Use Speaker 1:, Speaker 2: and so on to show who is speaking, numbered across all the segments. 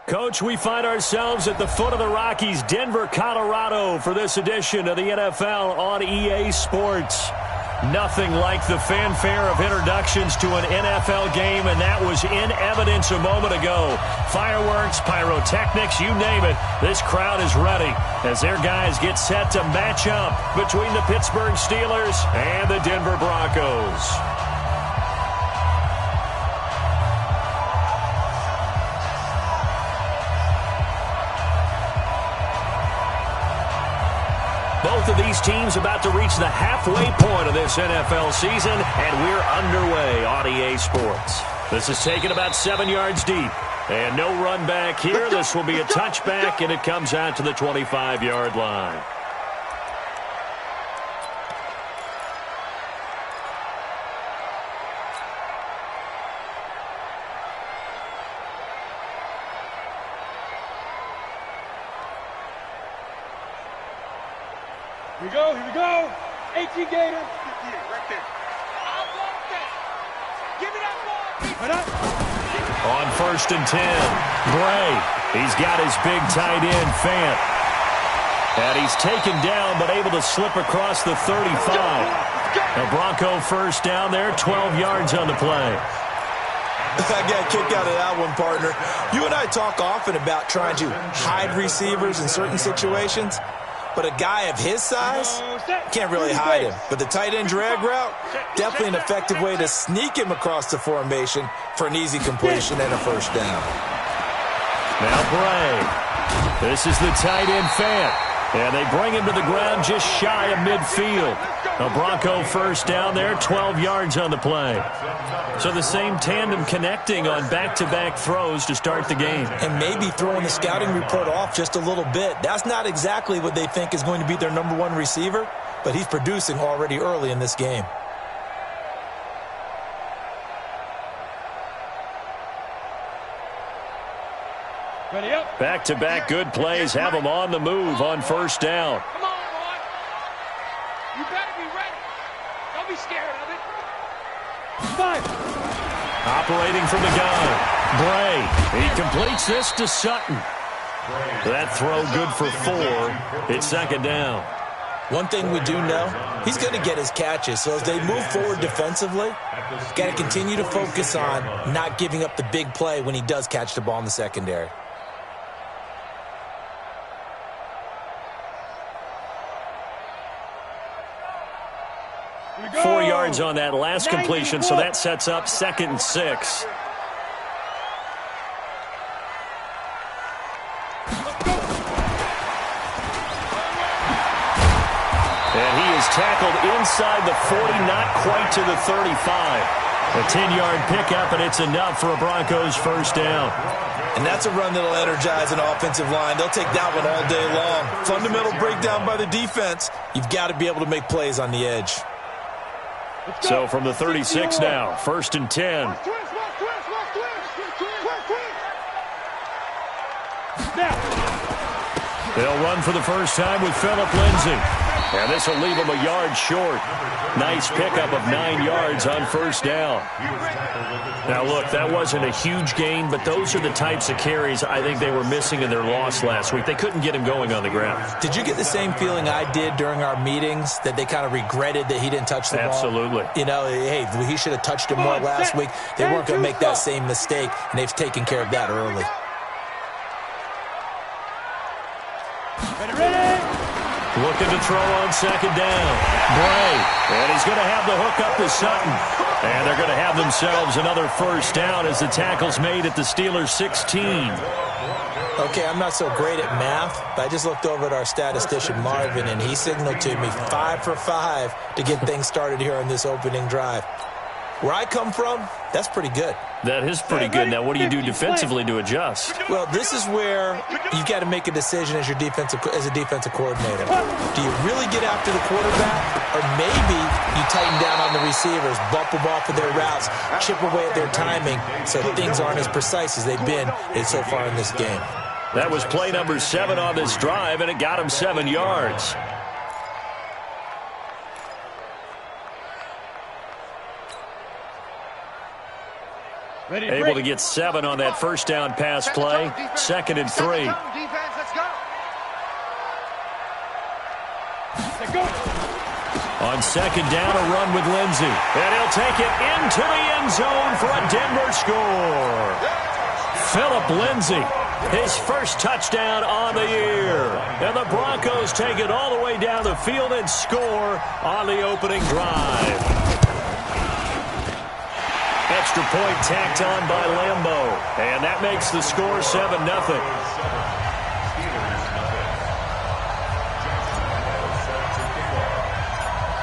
Speaker 1: Coach, we find ourselves at the foot of the Rockies, Denver, Colorado, for this edition of the NFL on EA Sports. Nothing like the fanfare of introductions to an NFL game, and that was in evidence a moment ago. Fireworks, pyrotechnics, you name it. This crowd is ready as their guys get set to match up between the Pittsburgh Steelers and the Denver Broncos. Both of these teams about to reach the halfway point of this NFL season, and we're underway on EA Sports. This is taken about 7 yards deep, and no run back here. This will be a touchback, and it comes out to the 25-yard line.
Speaker 2: Here we go. 18 Gator. Right there. I'll block that. Give me that ball. Right up.
Speaker 1: On 1st and 10, Bray. He's got his big tight end, Fant. And he's taken down, but able to slip across the 35. A Bronco first down there, 12 yards on the play.
Speaker 3: I got a kick out of that one, partner. You and I talk often about trying to hide receivers in certain situations. But a guy of his size can't really hide him. But the tight end drag route, definitely an effective way to sneak him across the formation for an easy completion and a first down.
Speaker 1: Now Bray. This is the tight end Fant. And they bring him to the ground just shy of midfield. A Bronco first down there, 12 yards on the play. So the same tandem connecting on back-to-back throws to start the game.
Speaker 3: And maybe throwing the scouting report off just a little bit. That's not exactly what they think is going to be their number one receiver, but he's producing already early in this game.
Speaker 2: Ready up.
Speaker 1: Back-to-back good plays have them on the move on first down.
Speaker 2: Come on, boy. You better be ready. Don't be scared of it. Five.
Speaker 1: Operating from the gun, Bray. He completes this to Sutton. That throw good for 4. It's second down.
Speaker 3: One thing we do know, he's going to get his catches. So as they move forward defensively, got to continue to focus on not giving up the big play when he does catch the ball in the secondary.
Speaker 1: 4 yards on that last completion, so that sets up 2nd and 6. And he is tackled inside the 40, not quite to the 35. A 10-yard pickup, and it's enough for a Broncos first down.
Speaker 3: And that's a run that'll energize an offensive line. They'll take that one all day long. Fundamental breakdown by the defense. You've got to be able to make plays on the edge.
Speaker 1: So from the 36 now, 1st and 10. They'll run for the first time with Phillip Lindsay. And this will leave him a yard short. Nice pickup of 9 yards on first down. Now, look, that wasn't a huge gain, but those are the types of carries I think they were missing in their loss last week. They couldn't get him going on the ground.
Speaker 3: Did you get the same feeling I did during our meetings, that they kind of regretted that he didn't touch the ball?
Speaker 1: Absolutely.
Speaker 3: You know, hey, he should have touched it more last week. They weren't going to make that same mistake, and they've taken care of that early.
Speaker 1: Looking to throw on second down. Bray. And he's going to have the hook up to Sutton. And they're going to have themselves another first down as the tackle's made at the Steelers' 16.
Speaker 3: Okay, I'm not so great at math, but I just looked over at our statistician, Marvin, and he signaled to me 5 for 5 to get things started here on this opening drive. Where I come from, that's pretty good.
Speaker 1: That is pretty good. Now, what do you do defensively to adjust?
Speaker 3: Well, this is where you've got to make a decision as a defensive coordinator. Do you really get after the quarterback, or maybe you tighten down on the receivers, bump them off of their routes, chip away at their timing so things aren't as precise as they've been so far in this game?
Speaker 1: That was play number 7 on this drive, and it got him 7 yards. Able to get 7 on that first down pass play. 2nd and 3. On 2nd down, a run with Lindsey. And he'll take it into the end zone for a Denver score. Phillip Lindsey, his first touchdown on the year. And the Broncos take it all the way down the field and score on the opening drive. Extra point tacked on by Lambo. And that makes the score 7-0.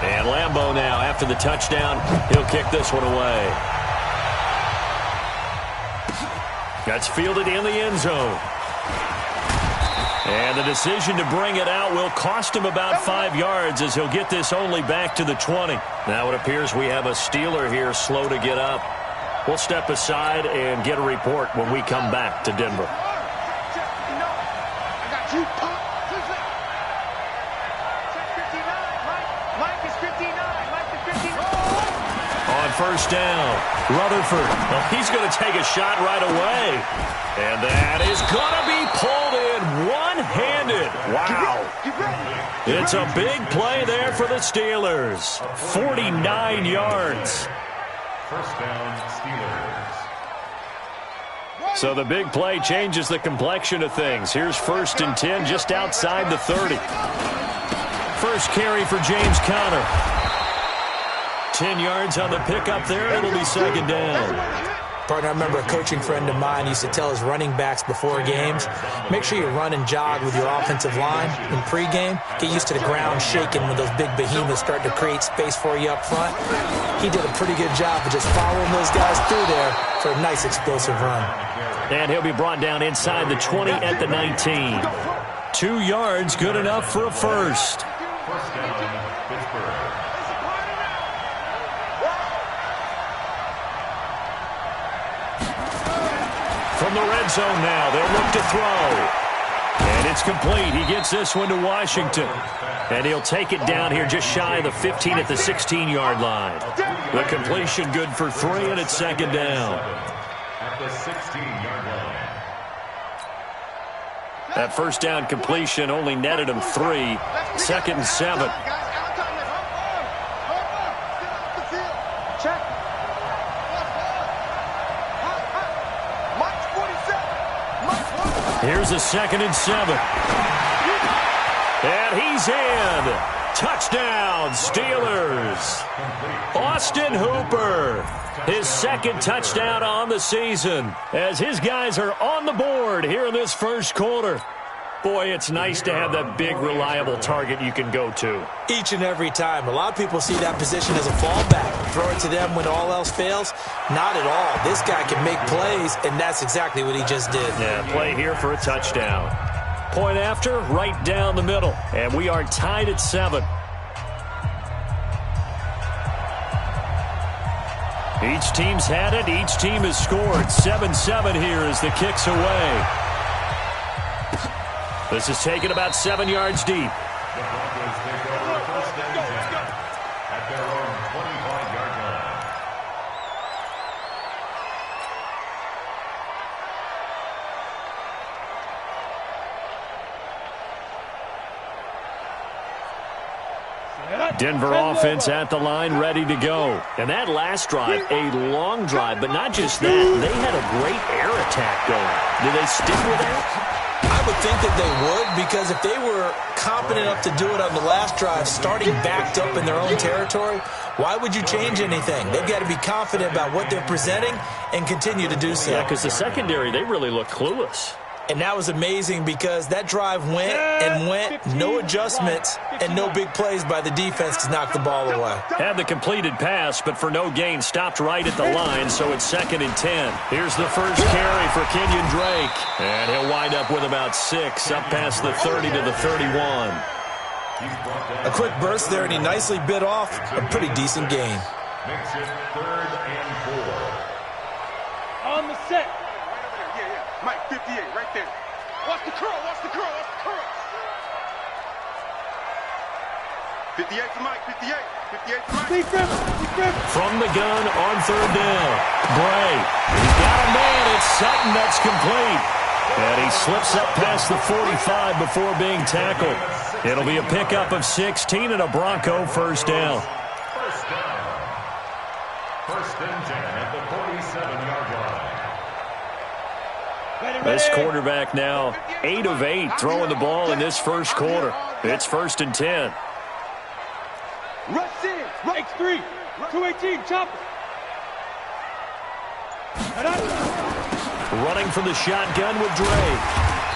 Speaker 1: And Lambo now, after the touchdown, he'll kick this one away. That's fielded in the end zone. And the decision to bring it out will cost him about 5 yards as he'll get this only back to the 20. Now it appears we have a Steeler here slow to get up. We'll step aside and get a report when we come back to Denver. On first down, Rutherford. Well, he's going to take a shot right away. And that is going to be pulled in one-handed. Wow. It's a big play there for the Steelers. 49 yards.
Speaker 4: First down, Steelers.
Speaker 1: So the big play changes the complexion of things. Here's 1st and 10 just outside the 30. First carry for James Conner. 10 yards on the pickup there. It'll be 2nd down.
Speaker 5: Partner, I remember a coaching friend of mine used to tell his running backs before games, make sure you run and jog with your offensive line in pregame. Get used to the ground shaking when those big behemoths start to create space for you up front. He did a pretty good job of just following those guys through there for a nice explosive run.
Speaker 1: And he'll be brought down inside the 20 at the 19. 2 yards, good enough for a first.
Speaker 4: First down, Pittsburgh.
Speaker 1: From the red zone now, they'll look to throw. And it's complete. He gets this one to Washington. And he'll take it down here just shy of the 15 at the 16-yard line. The completion good for 3, and it's 2nd down.
Speaker 4: At the 16-yard line.
Speaker 1: That first down completion only netted him 3. 2nd and 7. Here's a 2nd and 7. And he's in. Touchdown, Steelers. Austin Hooper, his 2nd touchdown on the season, as his guys are on the board here in this first quarter. Boy, it's nice to have that big, reliable target you can go to.
Speaker 5: Each and every time. A lot of people see that position as a fallback. Throw it to them when all else fails. Not at all. This guy can make plays, and that's exactly what he just did.
Speaker 1: Yeah, play here for a touchdown. Point after, right down the middle. And we are tied at 7. Each team's had it. Each team has scored. 7-7 here as the kick's away. This is taken about 7 yards deep.
Speaker 4: The Broncos take over first and 10 at their own 25-yard line.
Speaker 1: Denver offense at the line, ready to go. And that last drive, a long drive, but not just that. They had a great air attack going. Do they stick with that?
Speaker 5: I would think that they would, because if they were competent enough to do it on the last drive, starting backed up in their own territory, why would you change anything? They've got to be confident about what they're presenting and continue to do so.
Speaker 1: Yeah, because the secondary, they really look clueless.
Speaker 5: And that was amazing because that drive went and went, no adjustments, and no big plays by the defense to knock the ball away.
Speaker 1: Had the completed pass, but for no gain, stopped right at the line, so it's 2nd and 10. Here's the first carry for Kenyon Drake. And he'll wind up with about 6, up past the 30 to the 31.
Speaker 5: A quick burst there, and he nicely bit off a pretty decent gain.
Speaker 4: Makes it 3rd and 4.
Speaker 2: On the set. Mike, 58, right there. Watch the curl, watch the curl, watch the curl. 58 for Mike, 58. 58 for Mike.
Speaker 1: From the gun on 3rd down. Bray. He's Sutton, that's complete. And he slips up past the 45 before being tackled. It'll be a pickup of 16 and a Bronco first down.
Speaker 4: First and 10 at the 47-yard line.
Speaker 1: This quarterback now 8 of 8 throwing the ball in this first quarter. It's first and 10.
Speaker 2: Rush in. X3. 218. Chopper.
Speaker 1: Running from the shotgun with Drake.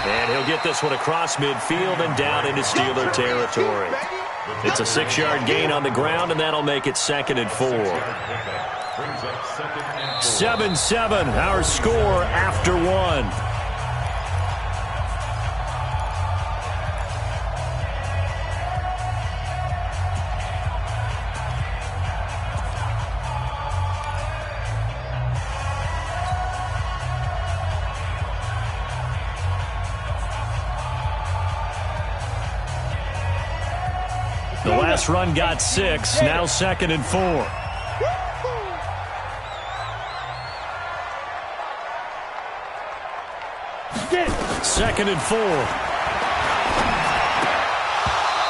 Speaker 1: And he'll get this one across midfield and down into Steeler territory. It's a 6-yard gain on the ground, and that'll make it 2nd and 4. 7-7, our score after 1. The last run got 6, now 2nd and 4. Second and 4.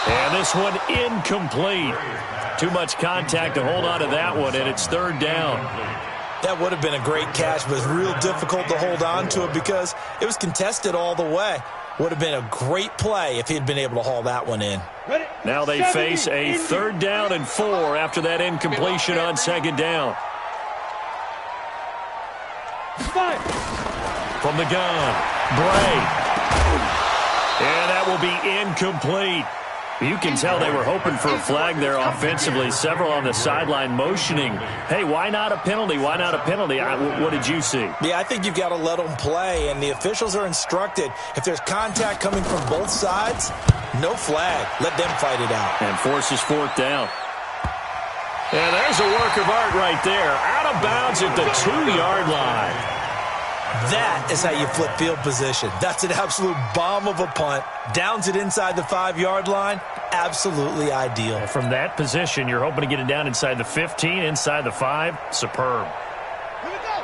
Speaker 1: And this one incomplete. Too much contact to hold on to that one, and it's 3rd down.
Speaker 3: That would have been a great catch, but it's real difficult to hold on to it because it was contested all the way. Would have been a great play if he'd been able to haul that one in.
Speaker 1: Now they face a 3rd down and 4 after that incompletion on 2nd down. From the gun, Bray. And that will be incomplete. You can tell they were hoping for a flag there offensively. Several on the sideline motioning, hey, why not a penalty? Why not a penalty? What did you see?
Speaker 3: Yeah, I think you've got to let them play, and the officials are instructed. If there's contact coming from both sides, no flag. Let them fight it out.
Speaker 1: And forces 4th down. And there's a work of art right there. Out of bounds at the 2-yard line.
Speaker 3: That is how you flip field position. That's an absolute bomb of a punt. Downs it inside the 5-yard line. Absolutely ideal.
Speaker 1: From that position, you're hoping to get it down inside the 15, inside the 5. Superb.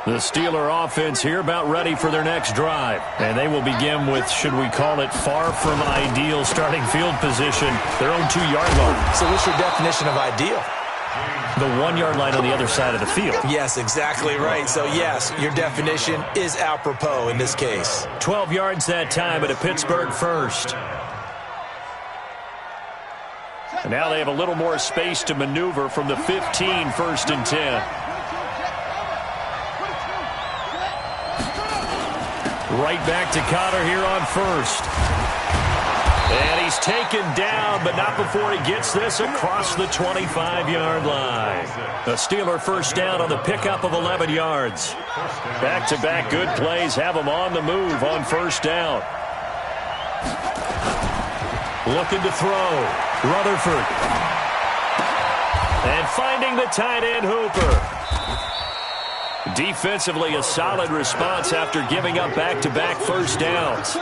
Speaker 1: The Steeler offense here about ready for their next drive. And they will begin with, should we call it, far from ideal starting field position, their own 2-yard line.
Speaker 3: So what's your definition of ideal?
Speaker 1: The 1-yard line on the other side of the field.
Speaker 3: Yes, exactly right. So, yes, your definition is apropos in this case.
Speaker 1: 12 yards that time at a Pittsburgh first. And now they have a little more space to maneuver from the 15, 1st and 10. Right back to Connor here on 1st. And he's taken down, but not before he gets this across the 25-yard line. The Steeler first down on the pickup of 11 yards. Back-to-back good plays have him on the move on 1st down. Looking to throw. Rutherford. And finding the tight end, Hooper. Defensively, a solid response after giving up back-to-back first downs.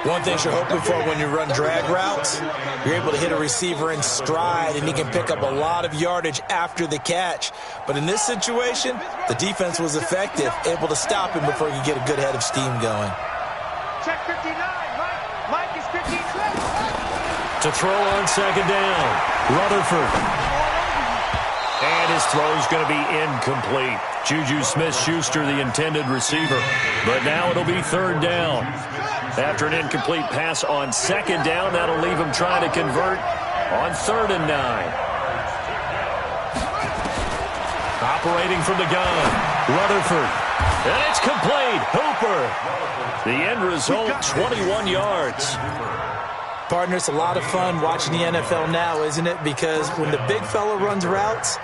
Speaker 3: One thing you're hoping for when you run drag routes, you're able to hit a receiver in stride, and he can pick up a lot of yardage after the catch. But in this situation, the defense was effective, able to stop him before he could get a good head of steam going.
Speaker 2: Check 59. Mike is 15.
Speaker 1: To throw on 2nd down, Rutherford. And his throw is going to be incomplete. Juju Smith-Schuster, the intended receiver. But now it'll be 3rd down. After an incomplete pass on 2nd down, that'll leave him trying to convert on 3rd and 9. Operating from the gun, Rutherford. And it's complete. Hooper. The end result, 21 yards.
Speaker 5: Partner, it's a lot of fun watching the NFL now, isn't it? Because when the big fella runs routes,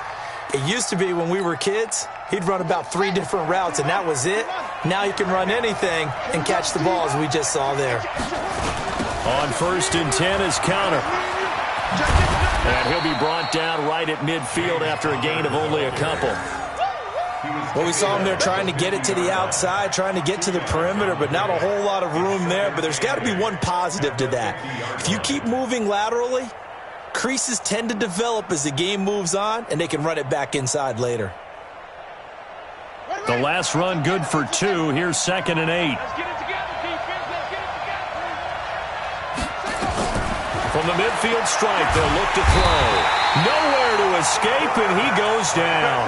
Speaker 5: it used to be when we were kids, he'd run about 3 different routes, and that was it. Now he can run anything and catch the ball, as we just saw there.
Speaker 1: On 1st and 10 is Counter. And he'll be brought down right at midfield after a gain of only a couple.
Speaker 3: Well, we saw him there trying to get it to the outside, trying to get to the perimeter, but not a whole lot of room there. But there's got to be one positive to that. If you keep moving laterally, creases tend to develop as the game moves on, and they can run it back inside later.
Speaker 1: The last run good for 2. Here's 2nd and 8.
Speaker 2: Let's get it together, defense. Let's get it together.
Speaker 1: From the midfield stripe, they'll look to throw. Nowhere to escape, and he goes down.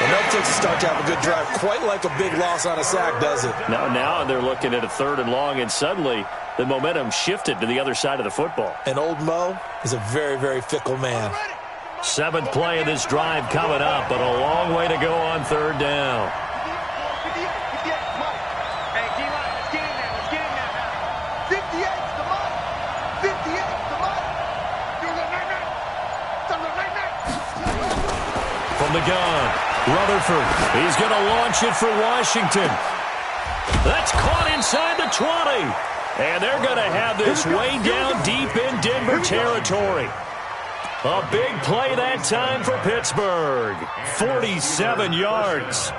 Speaker 3: And that takes a start to have a good drive. Quite like a big loss on a sack, does it?
Speaker 1: Now they're looking at a 3rd and long, and suddenly the momentum shifted to the other side of the football.
Speaker 3: And old Mo is a very, very fickle man.
Speaker 1: 7th play of this drive coming up, but a long way to go on 3rd down.
Speaker 2: Hey, D-line, let's get in there. Let's get in there now. 58's the money. 58's the money. Do the night-night. Do the night-night.
Speaker 1: From the gun, Rutherford. He's going to launch it for Washington. That's caught inside the 20. And they're going to have this way down deep in Denver territory. A big play that time for Pittsburgh. 47 yards.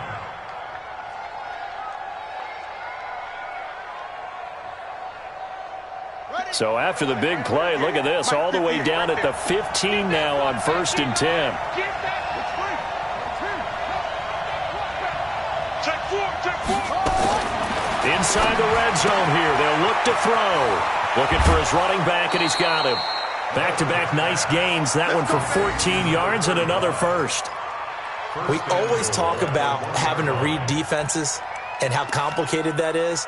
Speaker 1: So after the big play, look at this, all the way down at the 15 now on 1st and 10. Inside the red zone here, they'll look to throw. Looking for his running back, and he's got him. Back-to-back nice gains, that one for 14 yards and another first.
Speaker 5: We always talk about having to read defenses and how complicated that is.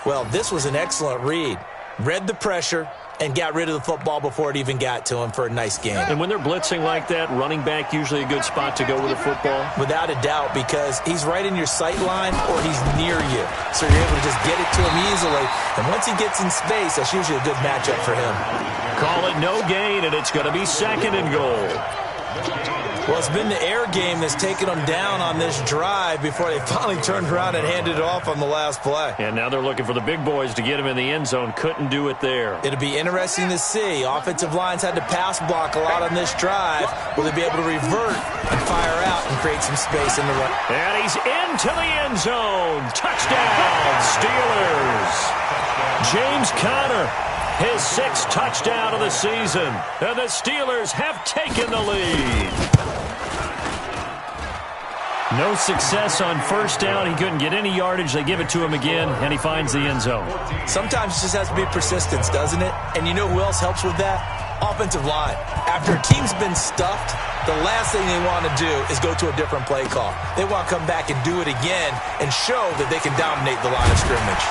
Speaker 5: Well, this was an excellent read. Read the pressure and got rid of the football before it even got to him for a nice game.
Speaker 1: And when they're blitzing like that, running back usually a good spot to go with the football?
Speaker 5: Without a doubt, because he's right in your sight line or he's near you. So you're able to just get it to him easily. And once he gets in space, that's usually a good matchup for him.
Speaker 1: Call it no gain, and it's going to be 2nd and goal.
Speaker 5: Well, it's been the air game that's taken them down on this drive before they finally turned around and handed it off on the last play.
Speaker 1: And now they're looking for the big boys to get him in the end zone. Couldn't do it there.
Speaker 5: It'll be interesting to see. Offensive lines had to pass block a lot on this drive. Will they be able to revert and fire out and create some space in the run?
Speaker 1: And he's into the end zone. Touchdown, Steelers. James Conner, his 6th touchdown of the season. And the Steelers have taken the lead. No success on 1st down. He couldn't get any yardage. They give it to him again, and he finds the end zone.
Speaker 5: Sometimes it just has to be persistence, doesn't it? And you know who else helps with that? Offensive line. After a team's been stuffed, the last thing they want to do is go to a different play call. They want to come back and do it again and show that they can dominate the line of scrimmage.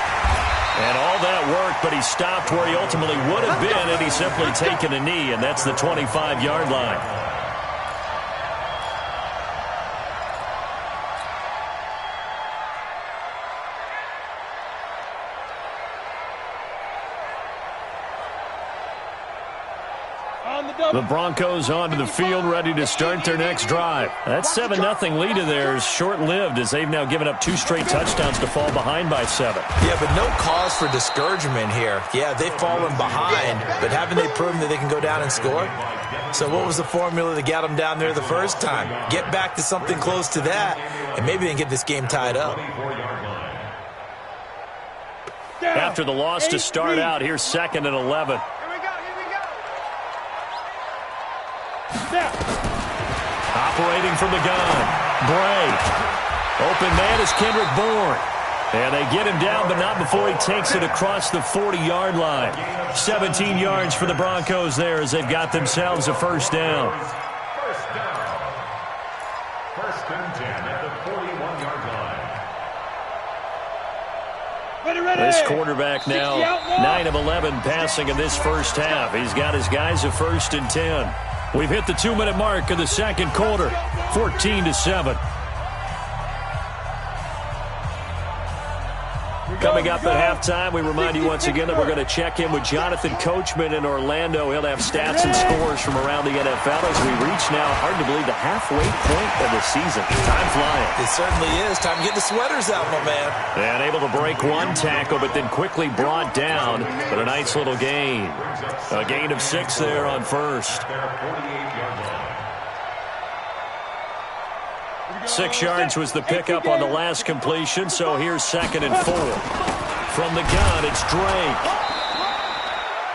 Speaker 1: And all that work, but he stopped where he ultimately would have been, and he's simply taken a knee, and that's the 25-yard line. The Broncos onto the field, ready to start their next drive. That 7-0 lead of theirs short-lived, as they've now given up 2 straight touchdowns to fall behind by 7.
Speaker 5: Yeah, but no cause for discouragement here. Yeah, they've fallen behind, but haven't they proven that they can go down and score? So what was the formula that got them down there the first time? Get back to something close to that, and maybe they can get this game tied up.
Speaker 1: After the loss to start out, here's 2nd and 11. Operating from the gun, Bray. Open man is Kendrick Bourne. And they get him down, but not before he takes it across the 40-yard line. 17 yards for the Broncos there as they've got themselves a 1st down.
Speaker 4: First down. 1st and 10 at the 41-yard line.
Speaker 2: Ready.
Speaker 1: This quarterback now 9 of 11 passing in this first half. He's got his guys a 1st and 10. We've hit the 2-minute mark of the second quarter, 14-7. Coming up at halftime, we remind you once again that we're going to check in with Jonathan Coachman in Orlando. He'll have stats and scores from around the NFL as we reach now, hard to believe, the halfway point of the season. Time flying.
Speaker 5: It certainly is. Time to get the sweaters out, my man.
Speaker 1: And able to break one tackle, but then quickly brought down. But a nice little gain. A gain of 6 there on 1st. 6 yards was the pickup on the last completion, so here's 2nd and 4. From the gun, it's Drake.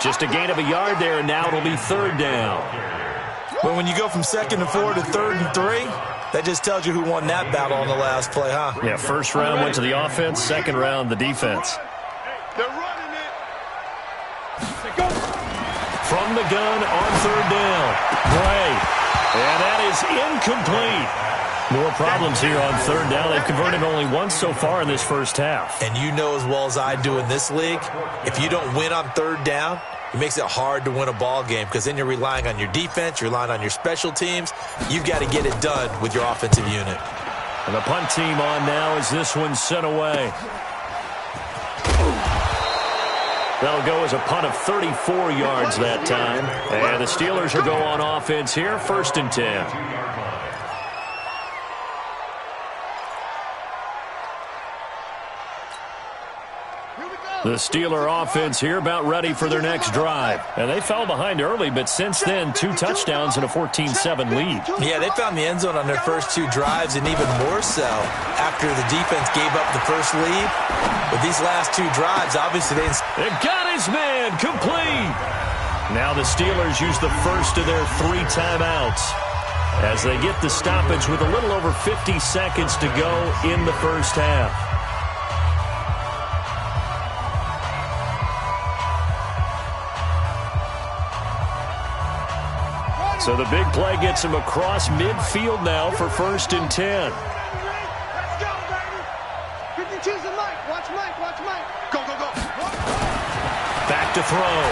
Speaker 1: Just a gain of a yard there, and now it'll be 3rd down.
Speaker 5: Well, when you go from 2nd and 4 to 3rd and 3,
Speaker 3: That just tells you who won that battle on the last play, huh?
Speaker 1: Yeah, first round went to the offense, second round the defense.
Speaker 2: They're running it.
Speaker 1: From the gun on third down. Bray. And that is incomplete. More problems here on third down. They've converted only once so far in this first half.
Speaker 3: And you know as well as I do in this league, if you don't win on third down, it makes it hard to win a ball game because then you're relying on your defense, you're relying on your special teams. You've got to get it done with your offensive unit.
Speaker 1: And the punt team on now as this one's sent away. That'll go as a punt of 34 yards that time. And the Steelers will go on offense here, 1st and 10. The Steeler offense here about ready for their next drive. And they fell behind early, but since then, 2 touchdowns and a 14-7 lead.
Speaker 3: Yeah, they found the end zone on their first 2 drives, and even more so after the defense gave up the first lead. But these last 2 drives, obviously,
Speaker 1: It got his man complete. Now the Steelers use the first of their 3 timeouts as they get the stoppage with a little over 50 seconds to go in the first half. So the big play gets him across midfield now for 1st and 10.
Speaker 2: Let's go, baby. 52's the Mike. Watch Mike. Watch Mike. Go, go, go.
Speaker 1: Back to throw.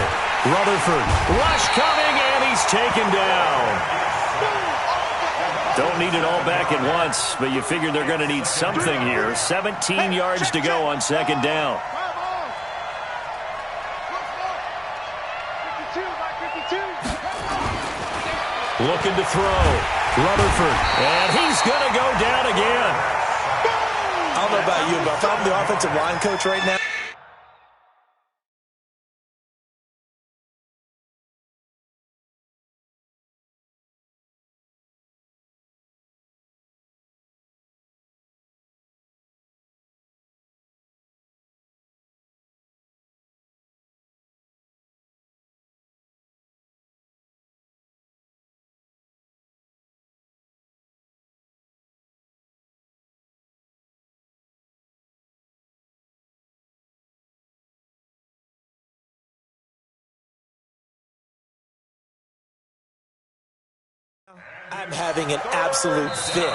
Speaker 1: Rutherford. Rush coming, and he's taken down. Don't need it all back at once, but you figure they're going to need something here. 17 yards to go on 2nd down.
Speaker 2: 52, Mike, 52.
Speaker 1: Looking to throw. Rutherford. And he's going to go down again.
Speaker 3: I don't know about you, but if I'm the offensive line coach right now, I'm having an absolute fit.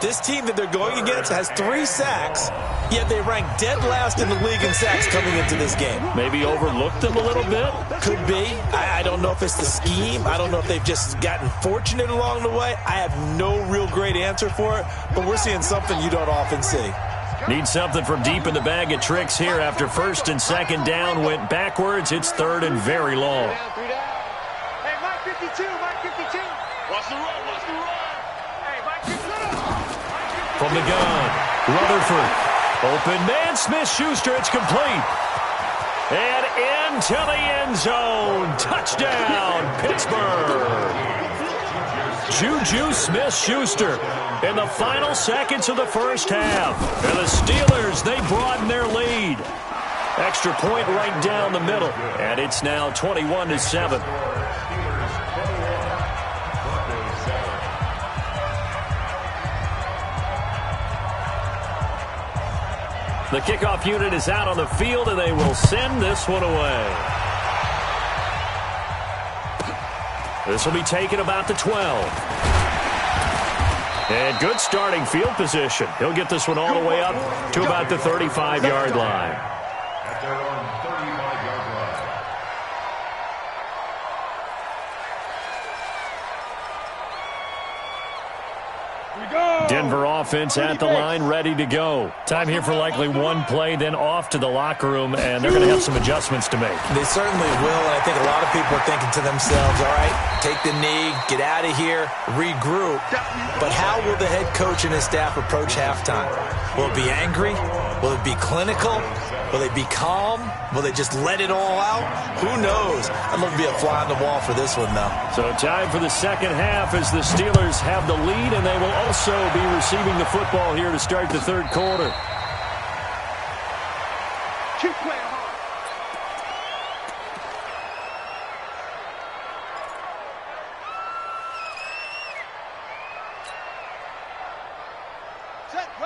Speaker 3: This team that they're going against has 3 sacks, yet they rank dead last in the league in sacks coming into this game.
Speaker 1: Maybe overlooked them a little bit.
Speaker 3: Could be. I don't know if it's the scheme. I don't know if they've just gotten fortunate along the way. I have no real great answer for it, but we're seeing something you don't often see.
Speaker 1: Need something from deep in the bag of tricks here after 1st and 2nd down went backwards. It's 3rd and very long.
Speaker 2: Hey, Mike 52, Mike 52. Watch the run, watch the run. Hey, Mike 52.
Speaker 1: From the gun, Rutherford. Open man, Smith-Schuster. It's complete. And into the end zone. Touchdown, Pittsburgh. Juju Smith-Schuster in the final seconds of the first half. And the Steelers, they broaden their lead. Extra point right down the middle. And it's now 21-7. The kickoff unit is out on the field, and they will send this one away. This will be taken about the 12. And good starting field position. He'll get this one all the way up to about the 35-yard line.
Speaker 4: At their own 35-yard line.
Speaker 1: Denver offense at the line, ready to go. Time here for likely one play, then off to the locker room, and they're going to have some adjustments to make.
Speaker 3: They certainly will, and I think a lot of people are thinking to themselves, all right, take the knee, get out of here, regroup. But how will the head coach and his staff approach halftime? Will it be angry? Will it be clinical? Will they be calm? Will they just let it all out? Who knows? I'm going to be a fly on the wall for this one, though.
Speaker 1: So time for the second half as the Steelers have the lead, and they will also be receiving the football here to start the third quarter.
Speaker 2: Keep playing hard.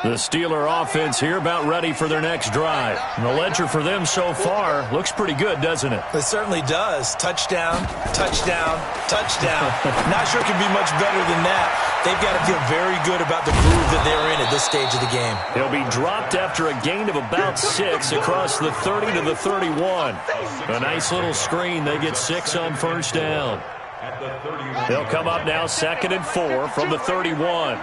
Speaker 1: The Steeler offense here about ready for their next drive. And the ledger for them so far looks pretty good, doesn't it?
Speaker 3: It certainly does. Touchdown, touchdown, touchdown. Not sure it can be much better than that. They've got to feel very good about the groove that they're in at this stage of the game.
Speaker 1: He'll be dropped after a gain of about 6 across the 30 to the 31. A nice little screen. They get 6 on first down. They'll come up now 2nd and 4 from the 31.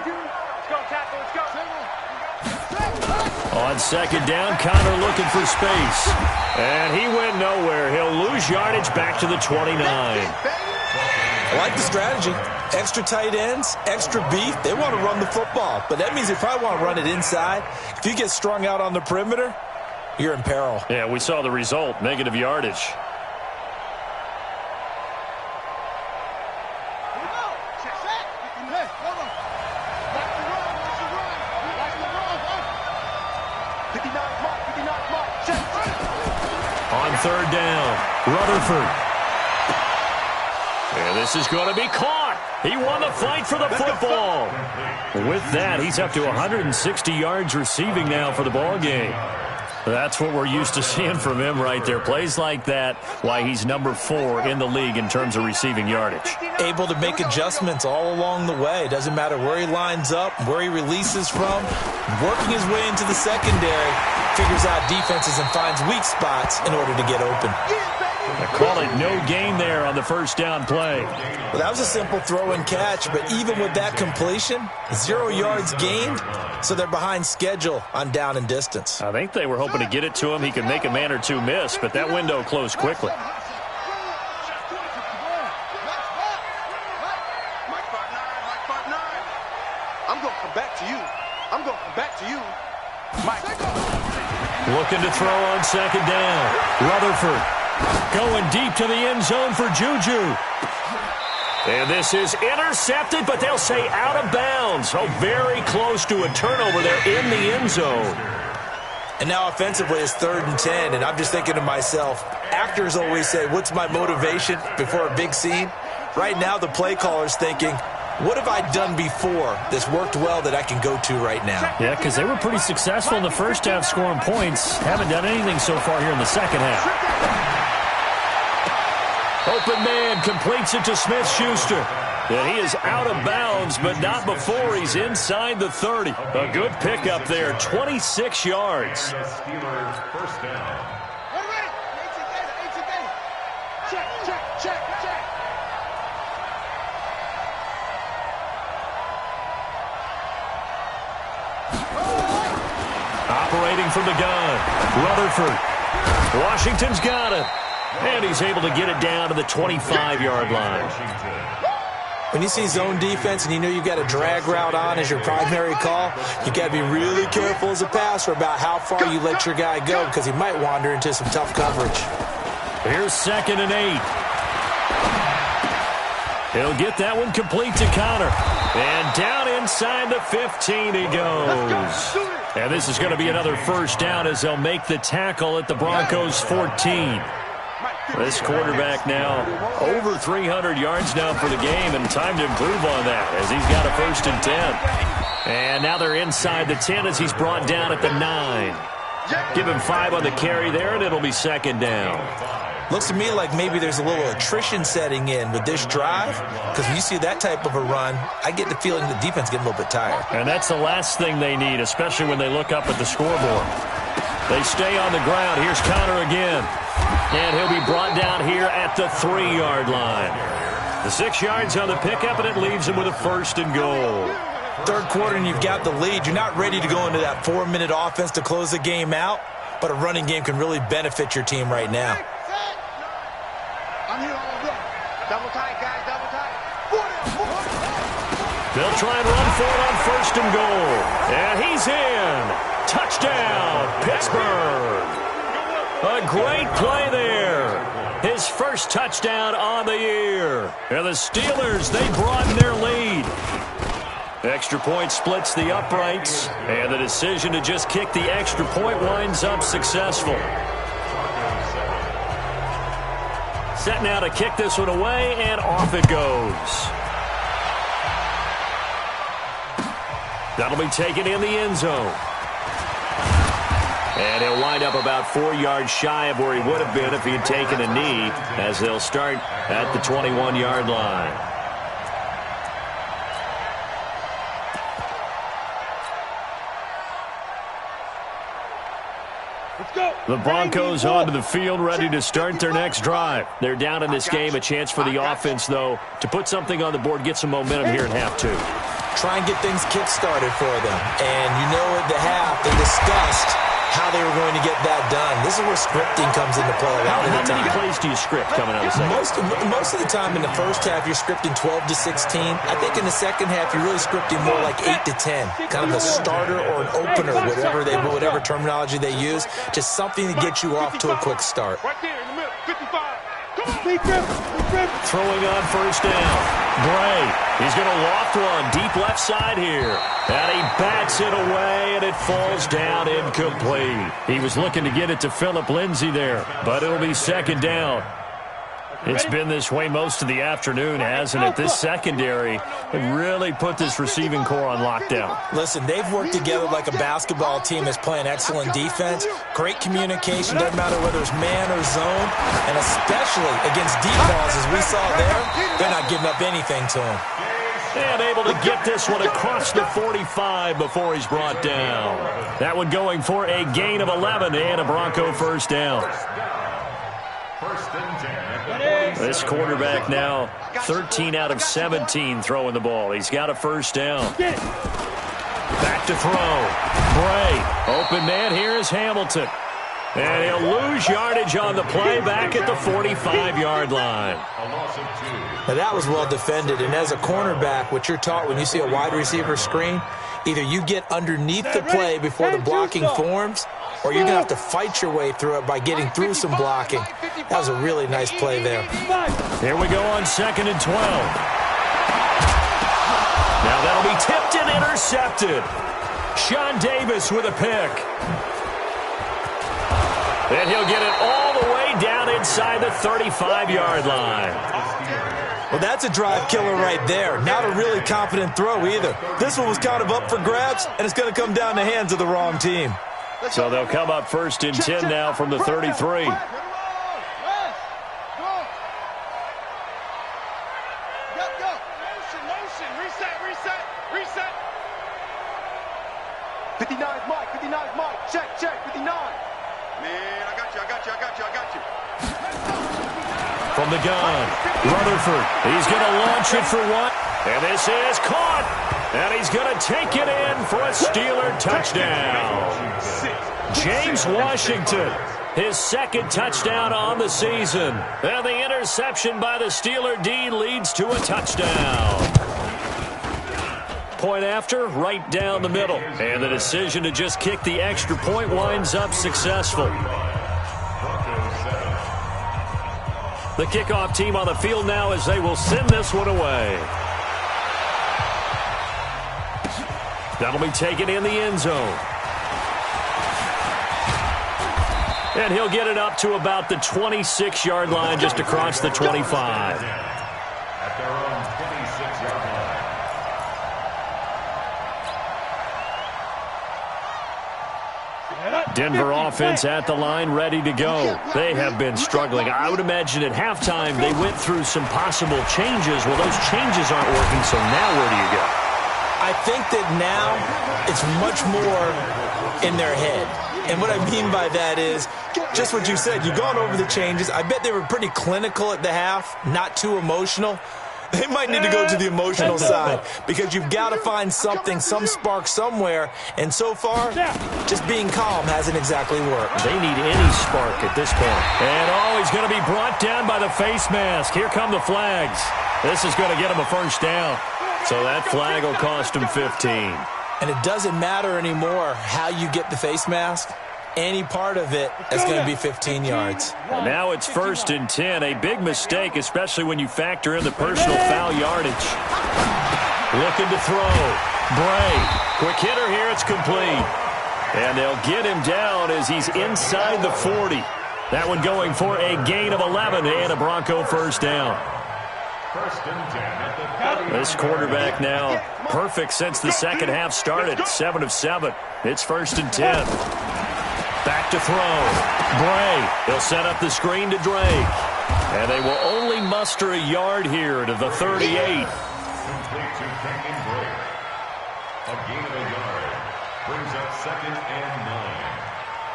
Speaker 1: On 2nd down, Connor looking for space. And he went nowhere. He'll lose yardage back to the 29.
Speaker 3: I like the strategy. Extra tight ends, extra beef. They want to run the football, but that means they probably want to run it inside. If you get strung out on the perimeter, you're in peril.
Speaker 1: Yeah, we saw the result, negative yardage. On 3rd down, Rutherford. And this is going to be caught. He won the fight for the football. With that, he's up to 160 yards receiving now for the ball game. That's what we're used to seeing from him right there. Plays like that, why he's number 4 in the league in terms of receiving yardage.
Speaker 3: Able to make adjustments all along the way. Doesn't matter where he lines up, where he releases from. Working his way into the secondary, figures out defenses and finds weak spots in order to get open.
Speaker 1: I call it no gain there on the first down play.
Speaker 3: Well, that was a simple throw and catch, but even with that completion, 0 yards gained, so they're behind schedule on down and distance.
Speaker 1: I think they were hoping to get it to him. He could make a man or two miss, but that window closed quickly.
Speaker 2: I'm going to come back to you. I'm going to come back to you. Mike.
Speaker 1: Looking to throw on 2nd down. Rutherford going deep to the end zone for Juju. And this is intercepted, but they'll say out of bounds. Oh, very close to a turnover there in the end zone.
Speaker 3: And now offensively it's 3rd and 10, and I'm just thinking to myself, actors always say, what's my motivation before a big scene? Right now the play caller's thinking, what have I done before that's worked well that I can go to right now?
Speaker 1: Yeah, because they were pretty successful in the first half scoring points. Haven't done anything so far here in the second half. Open man completes it to Smith-Schuster. And he is out of bounds, but not before he's inside the 30. A good pickup there, 26 yards.
Speaker 4: Steelers first down.
Speaker 2: Check.
Speaker 1: Operating from the gun, Rutherford. Washington's got it. And he's able to get it down to the 25-yard line.
Speaker 3: When you see zone defense and you know you've got a drag route on as your primary call, you got to be really careful as a passer about how far you let your guy go because he might wander into some tough coverage.
Speaker 1: Here's 2nd and 8. He'll get that one complete to Connor. And down inside the 15 he goes. And this is going to be another first down as they'll make the tackle at the Broncos 14. This quarterback now over 300 yards now for the game, and time to improve on that as he's got a 1st and 10. And now they're inside the 10 as he's brought down at the 9. Give him 5 on the carry there, and it'll be 2nd down.
Speaker 3: Looks to me like maybe there's a little attrition setting in with this drive, because when you see that type of a run, I get the feeling the defense getting a little bit tired.
Speaker 1: And that's the last thing they need, especially when they look up at the scoreboard. They stay on the ground. Here's Connor again. And he'll be brought down here at the 3-yard line. The 6 yards on the pickup, and it leaves him with a 1st and goal.
Speaker 3: 3rd quarter and you've got the lead. You're not ready to go into that 4-minute offense to close the game out, but a running game can really benefit your team right now.
Speaker 2: I'm here all day. Double tight, guys, double tight.
Speaker 1: They'll try and run for it on 1st and goal. And he's in. Touchdown, Pittsburgh. A great play there. His 1st touchdown on the year. And the Steelers, they broaden their lead. Extra point splits the uprights. And the decision to just kick the extra point winds up successful. Set now to kick this one away, and off it goes. That'll be taken in the end zone. And he'll wind up about 4 yards shy of where he would have been if he had taken a knee, as they'll start at the 21-yard line. The Broncos onto the field, ready to start their next drive. They're down in this game. A chance for the offense, though, to put something on the board, get some momentum here in half two.
Speaker 5: Try and get things kick-started for them. And you know at the half, they discussed how they were going to get that done. This is where scripting comes into play.
Speaker 1: How many plays do you script coming out of the second?
Speaker 5: Most of the time in the first half, you're scripting 12 to 16. I think in the second half, you're really scripting more like 8 to 10. Kind of a starter or an opener, whatever terminology they use. Just something to get you off to a quick start.
Speaker 2: Right there in the middle, 55.
Speaker 1: Throwing on first down. Bray. He's going to loft one deep left side here. And he bats it away, and it falls down incomplete. He was looking to get it to Phillip Lindsay there, but it'll be second down. It's been this way most of the afternoon, hasn't it? This secondary really put this receiving core on lockdown.
Speaker 5: Listen, they've worked together like a basketball team that's playing excellent defense. Great communication, doesn't matter whether it's man or zone. And especially against deep balls, as we saw there, they're not giving up anything to him.
Speaker 1: And able to get this one across the 45 before he's brought down. That one going for a gain of 11 and a Bronco first down.
Speaker 4: First and 10.
Speaker 1: This quarterback now 13 out of 17 throwing the ball. He's got a first down. Back to throw. Bray. Open man here is Hamilton. And he'll lose yardage on the play back at the 45-yard line.
Speaker 5: Now that was well defended, and as a cornerback, what you're taught when you see a wide receiver screen, either you get underneath the play before the blocking forms, or you're going to have to fight your way through it by getting through some blocking. That was a really nice play there.
Speaker 1: Here we go on 2nd and 12. Now that'll be tipped and intercepted. Sean Davis with a pick. And he'll get it all the way down inside the 35-yard line.
Speaker 3: Well, that's a drive killer right there. Not a really confident throw either. This one was kind of up for grabs, and it's going to come down the hands of the wrong team.
Speaker 1: So they'll come up 1st and 10 now from the 33.
Speaker 2: Reset. 59's Mike. Check, 59. Man, I got you.
Speaker 1: From the gun, Rutherford. He's going to launch it for one. And this is caught. And he's going to take it in for a Steeler touchdown. James Washington, his second touchdown on the season. And the interception by the Steeler D leads to a touchdown. Point after, right down the middle. And the decision to just kick the extra point winds up successful. The kickoff team on the field now as they will send this one away. That'll be taken in the end zone. And he'll get it up to about the 26-yard line, just across the 25.
Speaker 4: At their own 26-yard line.
Speaker 1: Denver offense at the line, ready to go. They have been struggling. I would imagine at halftime they went through some possible changes. Well, those changes aren't working, so now where do you go?
Speaker 5: I think that now it's much more in their head. And what I mean by that is just what you said. You've gone over the changes. I bet they were pretty clinical at the half, not too emotional. They might need to go to the emotional side because you've got to find something, some spark somewhere. And so far, just being calm hasn't exactly worked.
Speaker 1: They need any spark at this point. And, he's going to be brought down by the face mask. Here come the flags. This is going to get him a first down. So that flag will cost him 15.
Speaker 5: And it doesn't matter anymore how you get the face mask. Any part of it is going to be 15 yards.
Speaker 1: And now it's 1st and 10. A big mistake, especially when you factor in the personal foul yardage. Looking to throw. Bray. Quick hitter here. It's complete. And they'll get him down as he's inside the 40. That one going for a gain of 11 and a Bronco first down.
Speaker 4: First and 10 at the 30.
Speaker 1: This quarterback now perfect since the second half started. 7 of 7. It's first and 10. Back to throw. Bray. He'll set up the screen to Drake. And they will only muster a yard here to the 38.
Speaker 4: Complete to Kenyon Bray. A gain of a yard. Brings up second and 9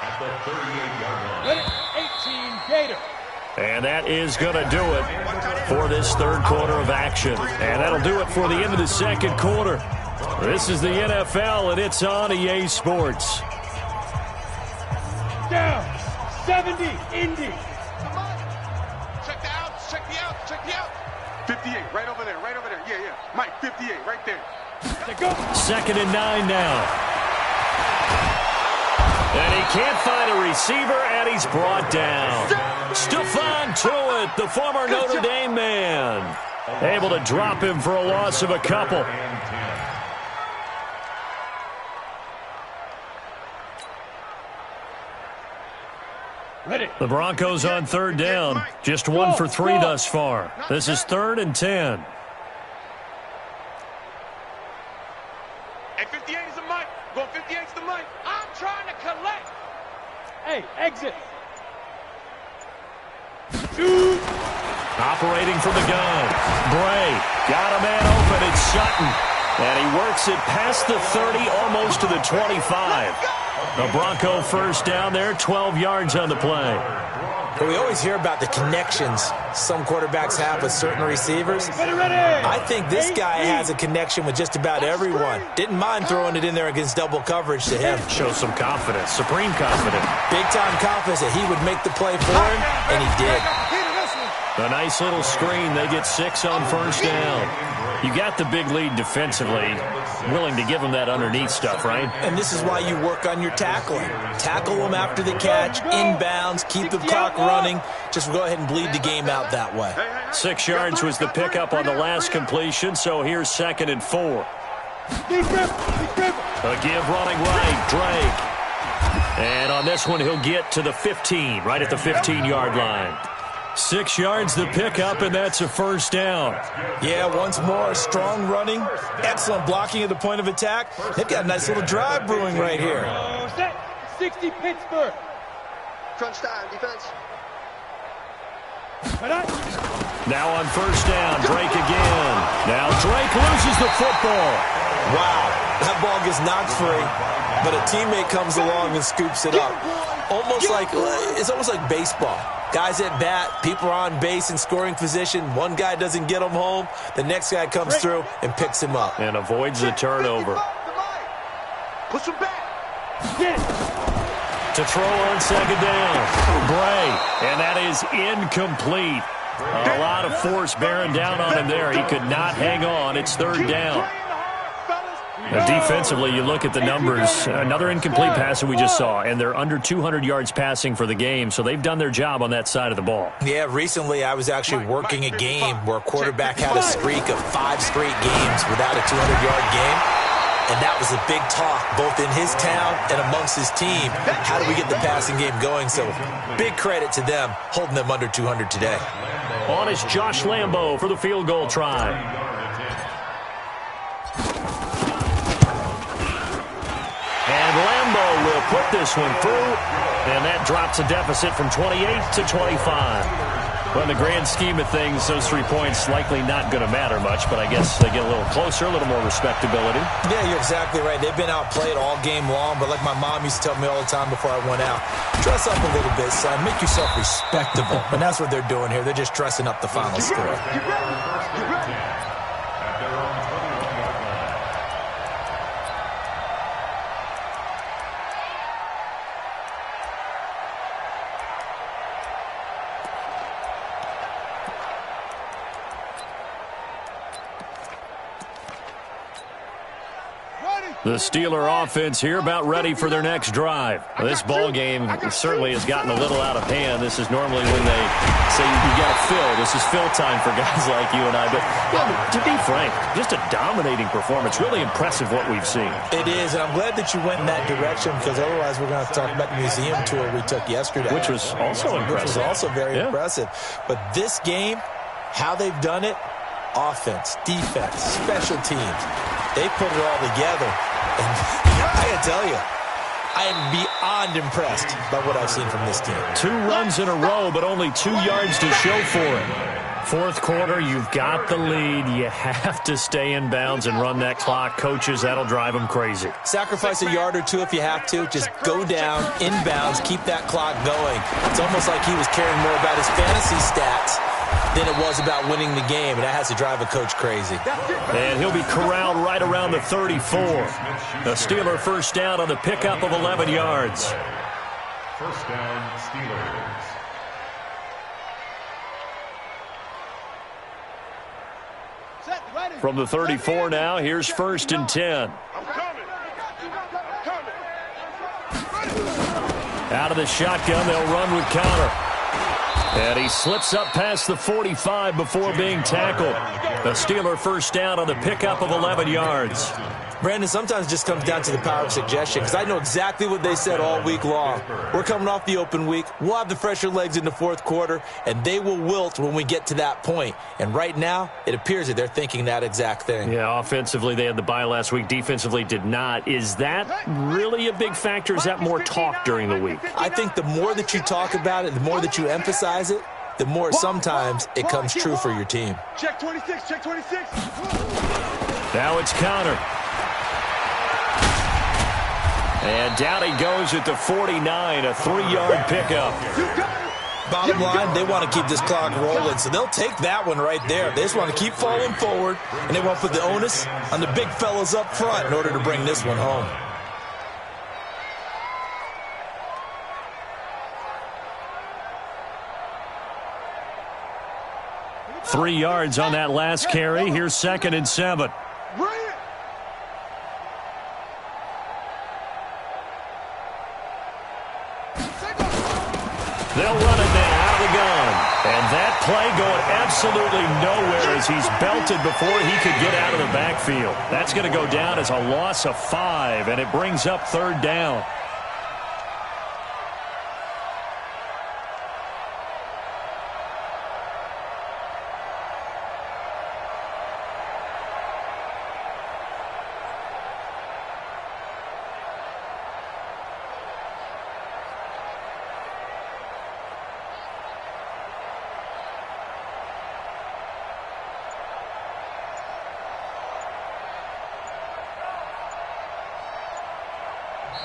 Speaker 4: at the 38-yard line.
Speaker 6: 18 Gator.
Speaker 1: And that is going to do it for this third quarter of action. And that'll do it for the end of the second quarter. This is the NFL, and it's on EA Sports.
Speaker 6: Down. 70 Indy.
Speaker 2: Check the outs, check the outs, check the outs. 58, right over there, right over there. Yeah, yeah. Mike, 58, right there.
Speaker 6: They go.
Speaker 1: Second and 9 now. And he can't find a receiver, and he's brought down. Stephon Tuitt, the former Notre Dame man, able to drop him for a loss of a couple.
Speaker 6: Ready.
Speaker 1: The Broncos on third down, just 1 for 3 thus far. This is 3rd and 10.
Speaker 2: Hey, 58 is the Mike. Going 58 is the Mike. I'm trying to collect.
Speaker 6: Hey, exit.
Speaker 1: Operating from the gun. Bray got a man open. It's Sutton. And he works it past the 30, almost to the 25. The Bronco first down there, 12 yards on the play.
Speaker 5: But we always hear about the connections some quarterbacks have with certain receivers. I think this guy has a connection with just about everyone. Didn't mind throwing it in there against double coverage to him.
Speaker 1: Shows some confidence, supreme confidence.
Speaker 5: Big-time confidence that he would make the play for him, and he did.
Speaker 1: A nice little screen. They get 6 on first down. You got the big lead defensively. Willing to give him that underneath stuff, right?
Speaker 5: And this is why you work on your tackling. Tackle them after the catch, inbounds, keep the clock running. Just go ahead and bleed the game out that way.
Speaker 1: 6 yards was the pickup on the last completion, so here's 2nd and 4. A give running right, Drake. And on this one, he'll get to the 15, right at the 15-yard line. 6 yards the pickup, and that's a first down.
Speaker 5: Yeah, once more, strong running, excellent blocking at the point of attack. They've got a nice little drive brewing right here.
Speaker 6: Set. 60 Pittsburgh.
Speaker 2: Crunch time, defense.
Speaker 1: Now on first down, Drake again. Now Drake loses the football.
Speaker 5: Wow, that ball gets knocked free, but a teammate comes along and scoops it up. It's almost like baseball. Guys at bat, people are on base in scoring position. One guy doesn't get him home. The next guy comes through and picks him up.
Speaker 1: And avoids the turnover.
Speaker 2: Push him back.
Speaker 1: To throw on second down. Bray. And that is incomplete. A lot of force bearing down on him there. He could not hang on. It's third down. Now, defensively, you look at the numbers. Another incomplete pass that we just saw, and they're under 200 yards passing for the game, so they've done their job on that side of the ball.
Speaker 5: Yeah, recently I was actually working a game where a quarterback had a streak of 5 straight games without a 200-yard game, and that was a big talk both in his town and amongst his team. How do we get the passing game going? So big credit to them holding them under 200 today.
Speaker 1: On is Josh Lambo for the field goal try. And Lambo will put this one through, and that drops a deficit from 28 to 25. Well, in the grand scheme of things, those 3 points likely not going to matter much, but I guess they get a little closer, a little more respectability.
Speaker 5: Yeah, you're exactly right. They've been outplayed all game long, but like my mom used to tell me all the time before I went out, dress up a little bit, son. Make yourself respectable. And that's what they're doing here. They're just dressing up the final score.
Speaker 1: The Steeler offense here about ready for their next drive. This ball game certainly has gotten a little out of hand. This is normally when they say you got to fill. This is fill time for guys like you and I. But to be frank, just a dominating performance. Really impressive what we've seen.
Speaker 5: It is, and I'm glad that you went in that direction because otherwise we're going to talk about the museum tour we took yesterday.
Speaker 1: Which was also impressive.
Speaker 5: Which was also very impressive. But this game, how they've done it, offense, defense, special teams. They put it all together. And I got to tell you, I am beyond impressed by what I've seen from this team.
Speaker 1: 2 runs in a row, but only 2 yards to show for it. Fourth quarter, you've got the lead. You have to stay in bounds and run that clock. Coaches, that'll drive them crazy.
Speaker 5: Sacrifice a yard or two if you have to. Just go down, in bounds, keep that clock going. It's almost like he was caring more about his fantasy stats than it was about winning the game, and that has to drive a coach crazy.
Speaker 1: And he'll be corralled right around the 34. A Steeler first down on the pickup of 11 yards.
Speaker 4: First down, Steelers.
Speaker 1: From the 34 now, here's 1st and 10.
Speaker 2: I'm coming.
Speaker 1: Out of the shotgun, they'll run with Connor. And he slips up past the 45 before being tackled. The Steeler first down on the pickup of 11 yards.
Speaker 5: Brandon, sometimes it just comes down to the power of suggestion, because I know exactly what they said all week long. We're coming off the open week. We'll have the fresher legs in the fourth quarter, and they will wilt when we get to that point. And right now, it appears that they're thinking that exact thing.
Speaker 1: Yeah, offensively, they had the bye last week. Defensively, did not. Is that really a big factor? Is that more talk during the week?
Speaker 5: I think the more that you talk about it, the more that you emphasize it, the more sometimes it comes true for your team.
Speaker 2: Check 26, check 26.
Speaker 1: Now it's Connor. And down he goes at the 49, a 3-yard pickup.
Speaker 5: Bottom line, they want to keep this clock rolling, so they'll take that one right there. They just want to keep falling forward, and they want to put the onus on the big fellas up front in order to bring this one home.
Speaker 1: Three yards on that last carry. Here's 2nd and 7. They'll run it now out of the gun. And that play going absolutely nowhere as he's belted before he could get out of the backfield. That's going to go down as a loss of 5, and it brings up 3rd down.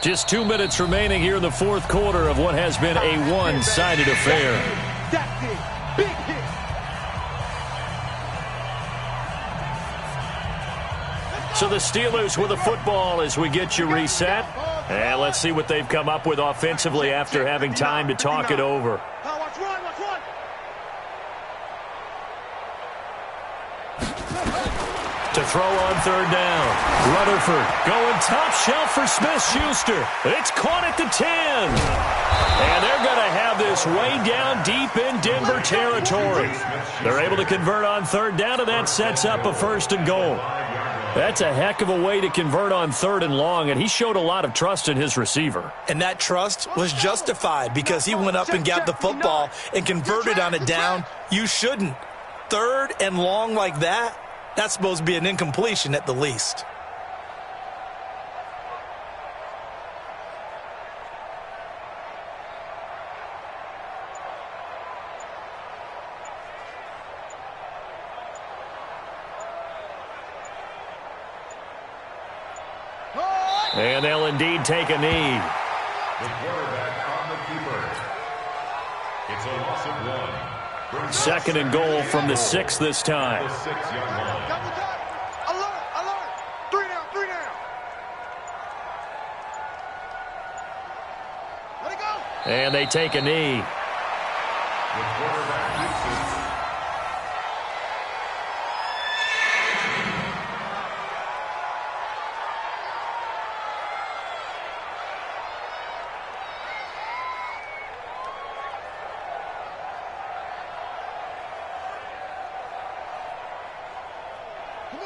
Speaker 1: Just 2 minutes remaining here in the fourth quarter of what has been a one-sided affair.
Speaker 2: That's it. Big hit.
Speaker 1: So the Steelers with the football as we get you reset. And let's see what they've come up with offensively after having time to talk it over.
Speaker 2: Watch one, watch one.
Speaker 1: To throw on 3rd down. Rutherford going top shelf for Smith-Schuster. It's caught at the 10. And they're going to have this way down deep in Denver territory. They're able to convert on 3rd down, and that sets up a 1st and goal. That's a heck of a way to convert on 3rd and long, and he showed a lot of trust in his receiver.
Speaker 5: And that trust was justified because he went up and got the football and converted on it down. You shouldn't. 3rd and long like that, that's supposed to be an incompletion at the least.
Speaker 1: And they'll indeed take a knee.
Speaker 4: The quarterback on the keeper. It's a loss of 1.
Speaker 1: 2nd and goal from the 6 this time.
Speaker 4: The 6-yard line.
Speaker 2: Double time. Alert, alert. 3 down, 3 down. Let it go.
Speaker 1: And they take a knee.
Speaker 4: The quarterback keeps it.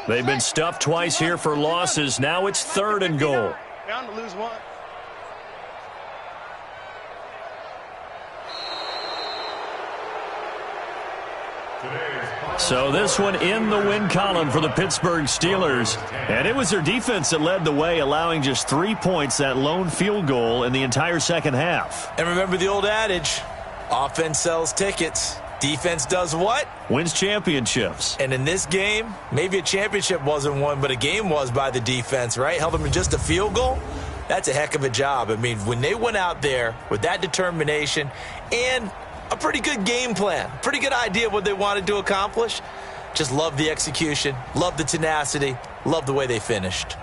Speaker 1: They've been stuffed twice here for losses. Now it's 3rd and goal.
Speaker 2: Down to lose 1.
Speaker 1: So this one in the win column for the Pittsburgh Steelers. And it was their defense that led the way, allowing just 3 points, that lone field goal in the entire second half.
Speaker 3: And remember the old adage, offense sells tickets. Defense does what?
Speaker 1: Wins championships.
Speaker 3: And in this game, maybe a championship wasn't won, but a game was by the defense, right? Held them to just a field goal. That's a heck of a job. I mean, when they went out there with that determination and a pretty good game plan, pretty good idea of what they wanted to accomplish, just love the execution, love the tenacity, love the way they finished.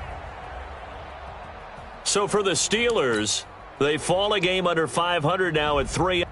Speaker 1: So for the Steelers, they fall a game under 500 now at 3.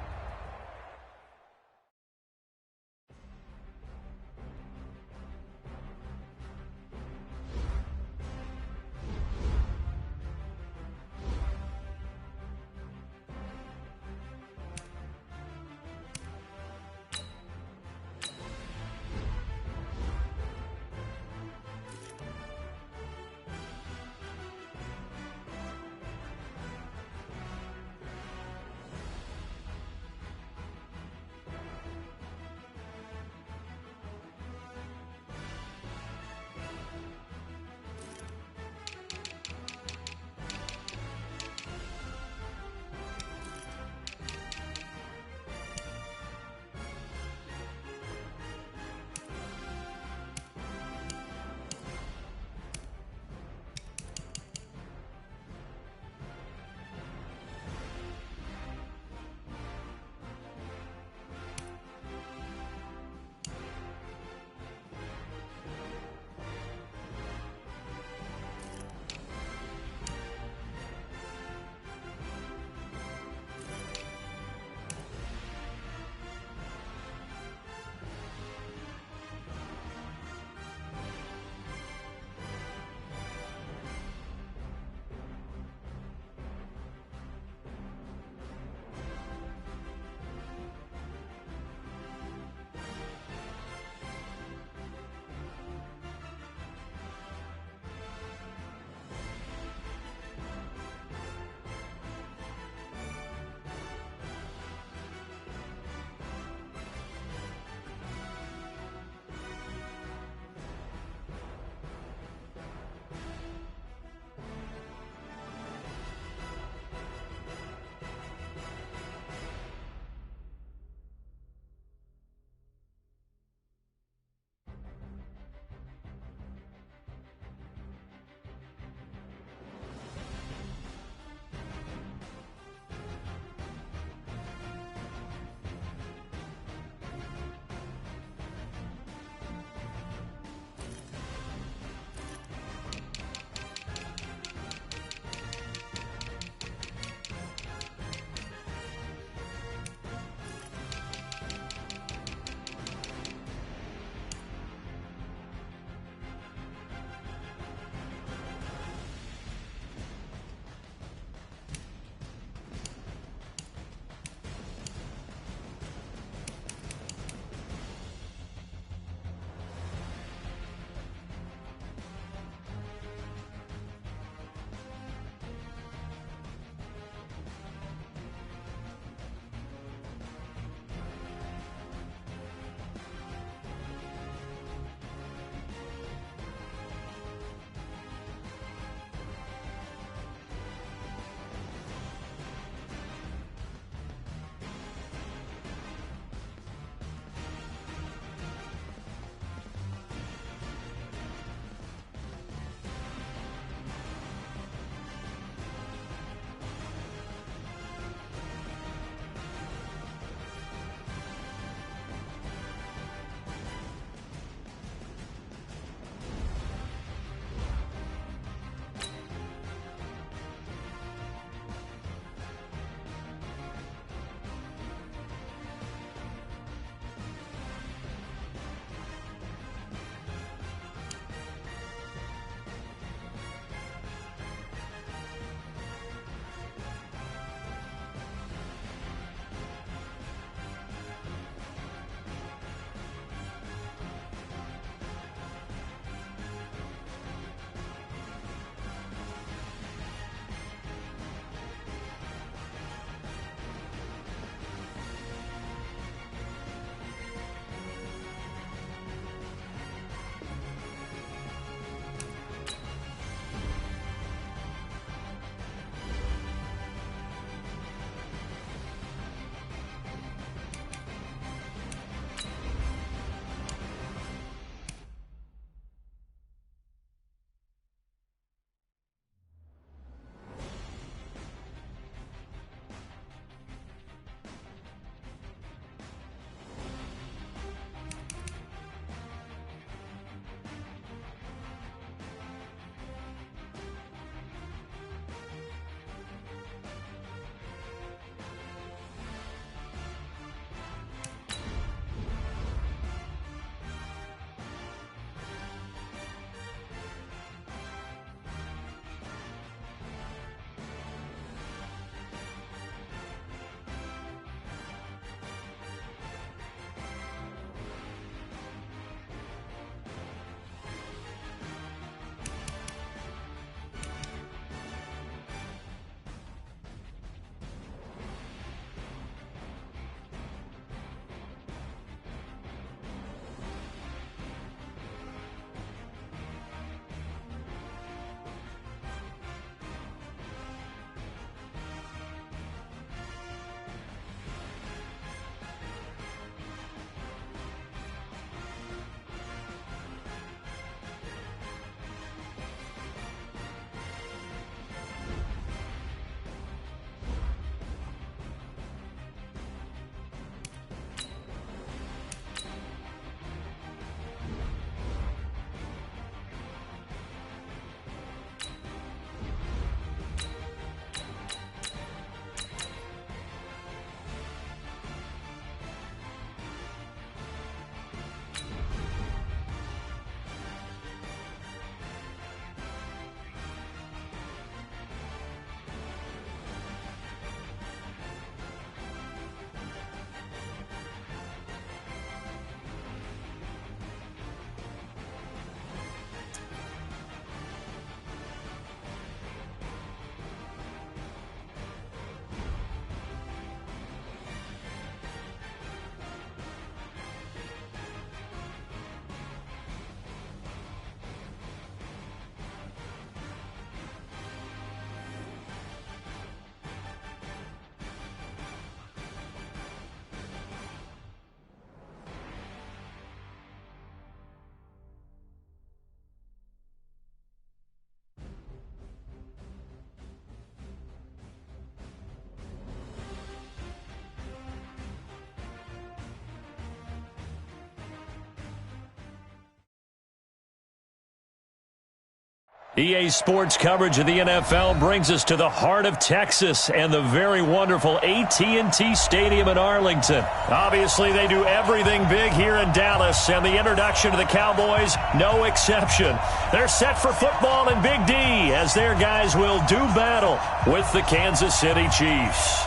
Speaker 1: EA Sports coverage of the NFL brings us to the heart of Texas and the very wonderful AT&T Stadium in Arlington. Obviously, they do everything big here in Dallas, and the introduction to the Cowboys, no exception. They're set for football in Big D as their guys will do battle with the Kansas City Chiefs.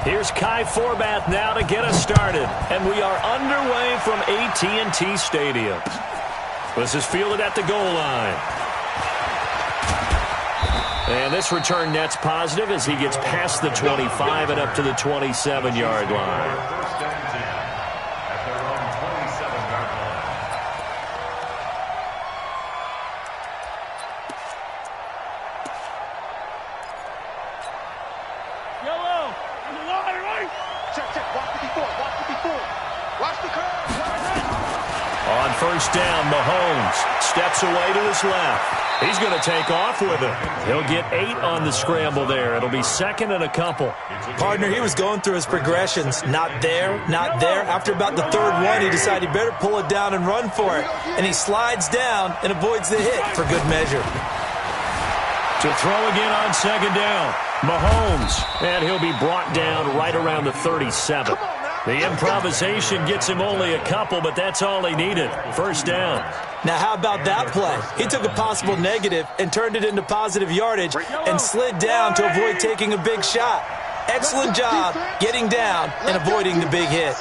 Speaker 1: Here's Kai Forbath now to get us started. And we are underway from AT&T Stadium. This is fielded at the goal line. And this return net's positive as he gets past the 25 and up to the 27-yard line. On first down, Mahomes steps away to his left. He's going to take off with it. He'll get 8 on the scramble there. It'll be second and a couple.
Speaker 5: Partner, he was going through his progressions. Not there, not there. After about the third one, he decided he better pull it down and run for it. And he slides down and avoids the hit for good measure.
Speaker 1: To throw again on second down, Mahomes. And he'll be brought down right around the 37. The improvisation gets him only a couple, but that's all he needed. First down.
Speaker 5: Now, how about that play? He took a possible negative and turned it into positive yardage and slid down to avoid taking a big shot. Excellent job getting down and avoiding the big hit.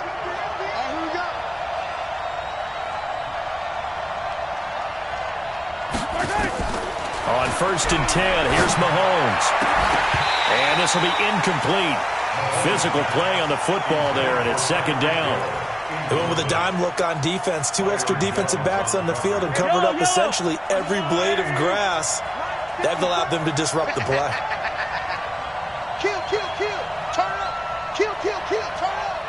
Speaker 1: On first and 10, here's Mahomes. And this will be incomplete. Physical play on the football there, and it's second down.
Speaker 3: They went with a dime look on defense. 2 extra defensive backs on the field and covered up essentially every blade of grass. That allowed them to disrupt the play.
Speaker 2: Kill, kill, kill. Turn up. Kill, kill, kill. Turn up.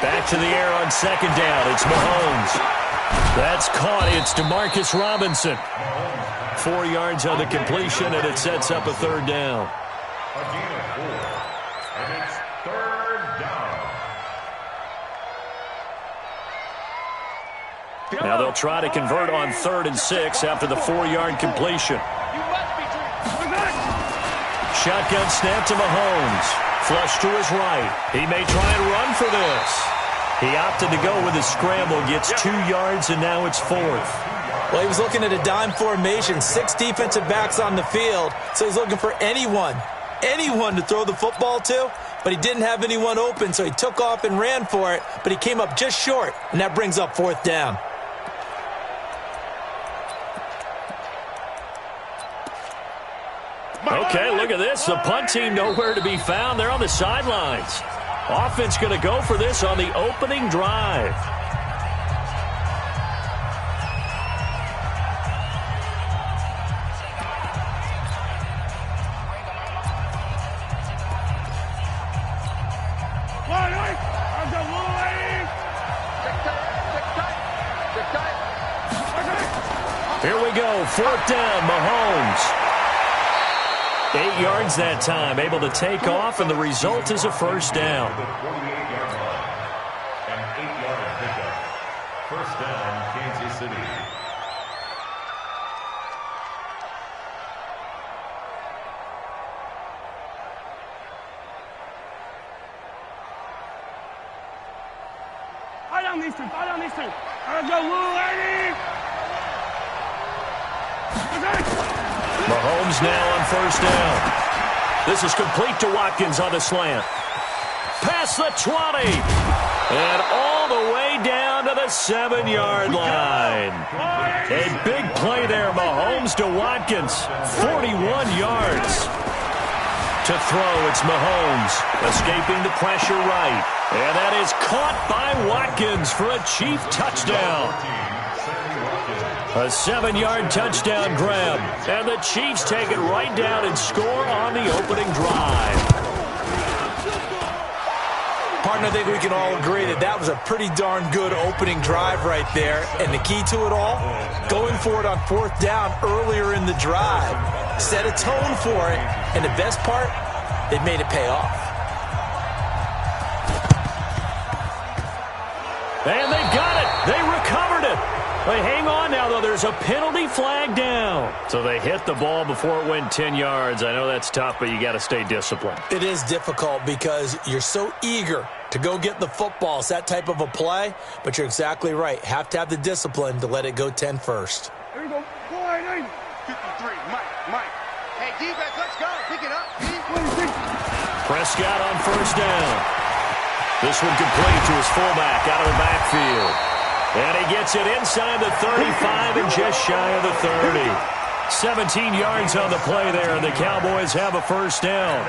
Speaker 1: Back to the air on second down. It's Mahomes. That's caught. It's Demarcus Robinson. 4 yards on the completion, and it sets up a third down.
Speaker 4: A gain of 4, and it's third down.
Speaker 1: Now they'll try to convert on 3rd and 6 after the 4-yard completion. Shotgun snap to Mahomes. Flush to his right. He may try and run for this. He opted to go with his scramble, gets 2 yards, and now it's 4th.
Speaker 5: Well, he was looking at a dime formation, 6 defensive backs on the field, so he's looking for anyone to throw the football to, but he didn't have anyone open, so he took off and ran for it, but he came up just short, and that brings up 4th down.
Speaker 1: Okay, look at this. The punt team nowhere to be found. They're on the sidelines. Offense going to go for this on the opening drive. Here we go, 4th down, Mahomes. 8 yards that time, able to take off, and the result is a first down.
Speaker 4: 48-yard line. An 8-yard pickup. First down, Kansas City.
Speaker 6: Fire down these two. Let's go, little lady.
Speaker 1: Mahomes now on first down. This is complete to Watkins on the slant. Past the 20. And all the way down to the 7-yard line. A big play there, Mahomes to Watkins. 41 yards. To throw, it's Mahomes. Escaping the pressure right. And that is caught by Watkins for a Chief touchdown. A 7-yard touchdown grab. And the Chiefs take it right down and score on the opening drive.
Speaker 3: Partner, I think we can all agree that that was a pretty darn good opening drive right there. And the key to it all, going for it on 4th down earlier in the drive. Set a tone for it, and the best part, they made it pay off.
Speaker 1: And they've got it. They recovered it. They hang on now, though. There's a penalty flag down. So they hit the ball before it went 10 yards. I know that's tough, but you got to stay disciplined.
Speaker 5: It is difficult because you're so eager to go get the football. It's that type of a play, but you're exactly right. Have to have the discipline to let it go 10 first.
Speaker 6: Here we go. 4-8-8.
Speaker 2: 53, Mike. Hey, defense, let's go. Pick it up.
Speaker 6: 26.
Speaker 1: Prescott on 1st down. This one complete to his fullback out of the backfield. And he gets it inside the 35 and just shy of the 30. 17 yards on the play there, and the Cowboys have a 1st down.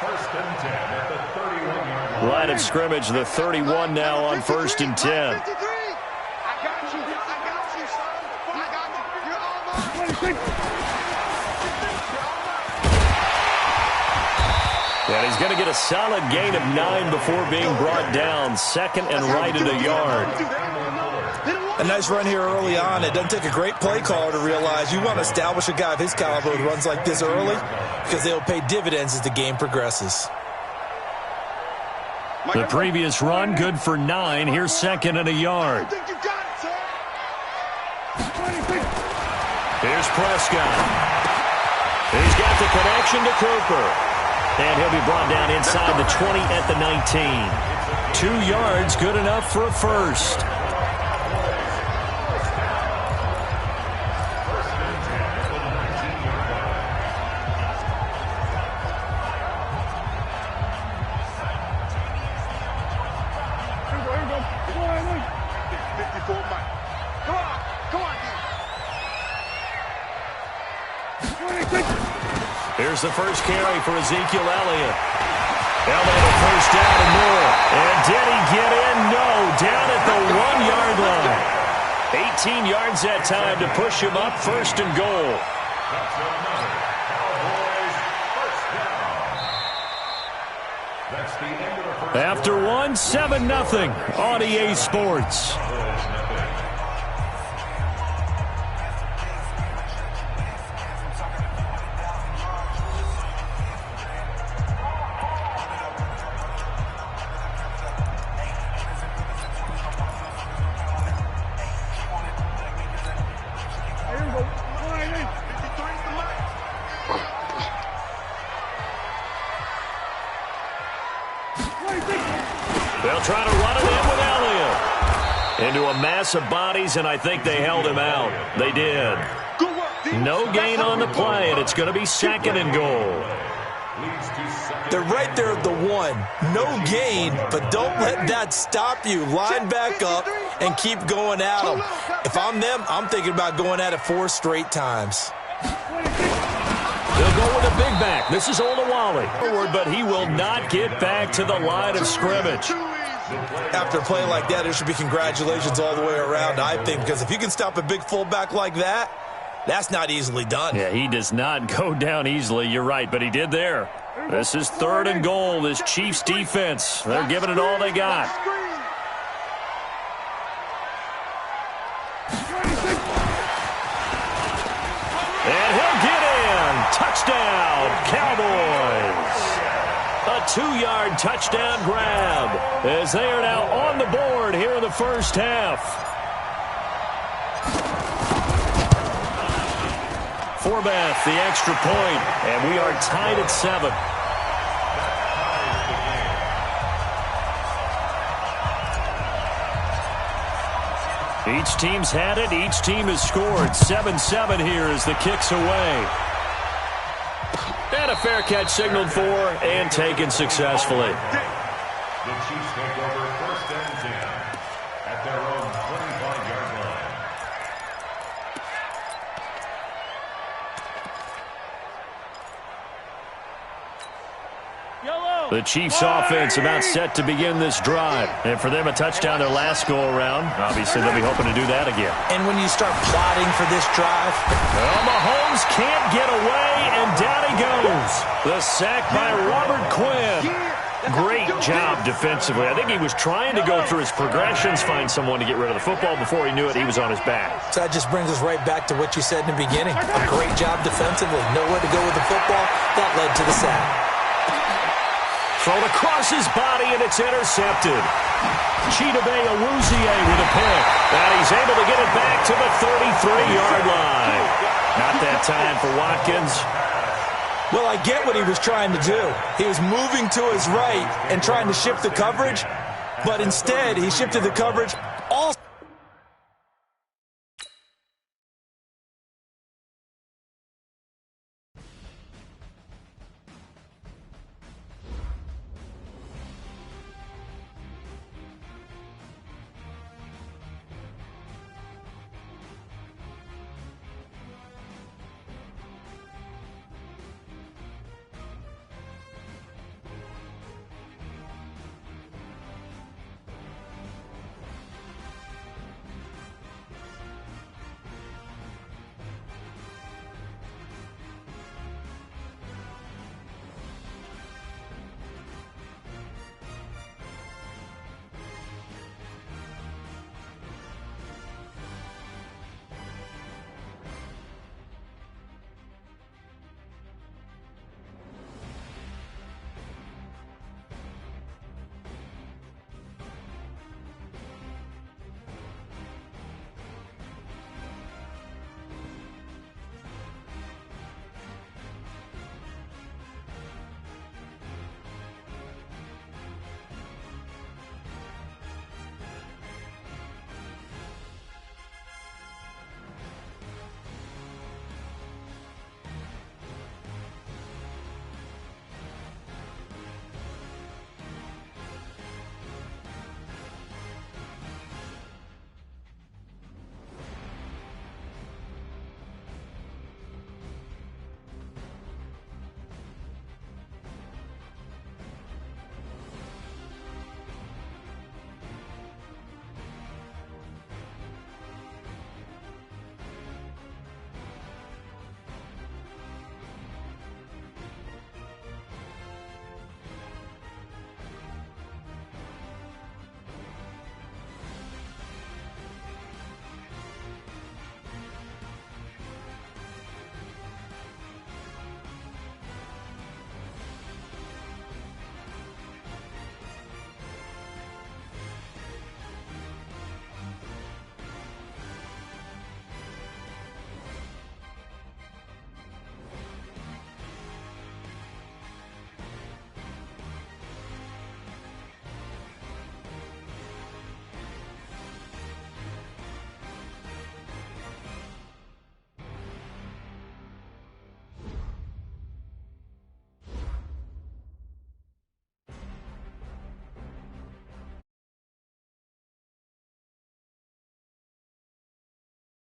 Speaker 4: First and 10 at the 31-yard line.
Speaker 1: Line of scrimmage, the 31 now on 1st and 10.
Speaker 2: 53. I got you, son. I got you. You're all mine.
Speaker 6: 26.
Speaker 1: And he's going to get a solid gain of 9 before being brought down. 2nd and right at a yard.
Speaker 3: A nice run here early on. It doesn't take a great play caller to realize you want to establish a guy of his caliber who runs like this early because they'll pay dividends as the game progresses.
Speaker 1: The previous run, good for 9. Here's 2nd and a yard.
Speaker 2: I think you got it, son.
Speaker 6: 26.
Speaker 1: Here's Prescott. He's got the connection to Cooper. And he'll be brought down inside the 20 at the 19. 2 yards, good enough for a first.
Speaker 6: Here we go. 4-8-8.
Speaker 2: 54, Mike. Come on,
Speaker 6: 26.
Speaker 1: Here's the first carry for Ezekiel Elliott. Elliott a 1st down and more. And did he get in? No. Down at the 1-yard line. 18 yards that time to push him up 1st and goal.
Speaker 4: That's another Cowboys first down. That's the end of the first.
Speaker 1: After 7-0 on EA Sports.
Speaker 6: Here we go. 4-8-8.
Speaker 2: 53's the Mike.
Speaker 1: They'll try to run it in with Elliott. Into a mass of bodies, and I think they held him out. They did.
Speaker 2: Good work, D.
Speaker 1: No gain on the play, and it's going to be 2nd and goal.
Speaker 3: They're right there at the 1. No gain, but don't let that stop you. Line back up and keep going at them. If I'm them, I'm thinking about going at it 4 straight times.
Speaker 1: They'll go with a big back. This is Olawale. Forward, but he will not get back to the line of scrimmage.
Speaker 3: After a play like that, there should be congratulations all the way around, I think, because if you can stop a big fullback like that, that's not easily done.
Speaker 1: Yeah, he does not go down easily. You're right, but he did there. This is 3rd and goal. This Chiefs defense, they're giving it all they got. And he'll get in. Touchdown, Cowboys. A 2-yard touchdown grab as they are now on the board here in the first half. Forbath, the extra point, and we are tied at 7. Each team's had it. Each team has scored. 7-7 here as the kick's away. And a fair catch signaled for and taken successfully.
Speaker 4: The Chiefs take over 1st and 10 at their own 25-yard line.
Speaker 6: Yellow.
Speaker 1: The Chiefs offense about set to begin this drive. And for them, a touchdown their last go-around. Obviously, they'll be hoping to do that again.
Speaker 5: And when you start plotting for this drive,
Speaker 1: well, Mahomes can't get away, and down he goes. The sack by Robert Quinn. Great job defensively. I think he was trying to go through his progressions, find someone to get rid of the football. Before he knew it, he was on his back.
Speaker 5: So that just brings us right back to what you said in the beginning. A great job defensively. Nowhere to go with the football. That led to the sack.
Speaker 1: Thrown across his body, and it's intercepted. Chidobe Awuzie with a pick. And he's able to get it back to the 33-yard line. Not that time for Watkins.
Speaker 3: Well, I get what he was trying to do. He was moving to his right and trying to shift the coverage, but instead he shifted the coverage all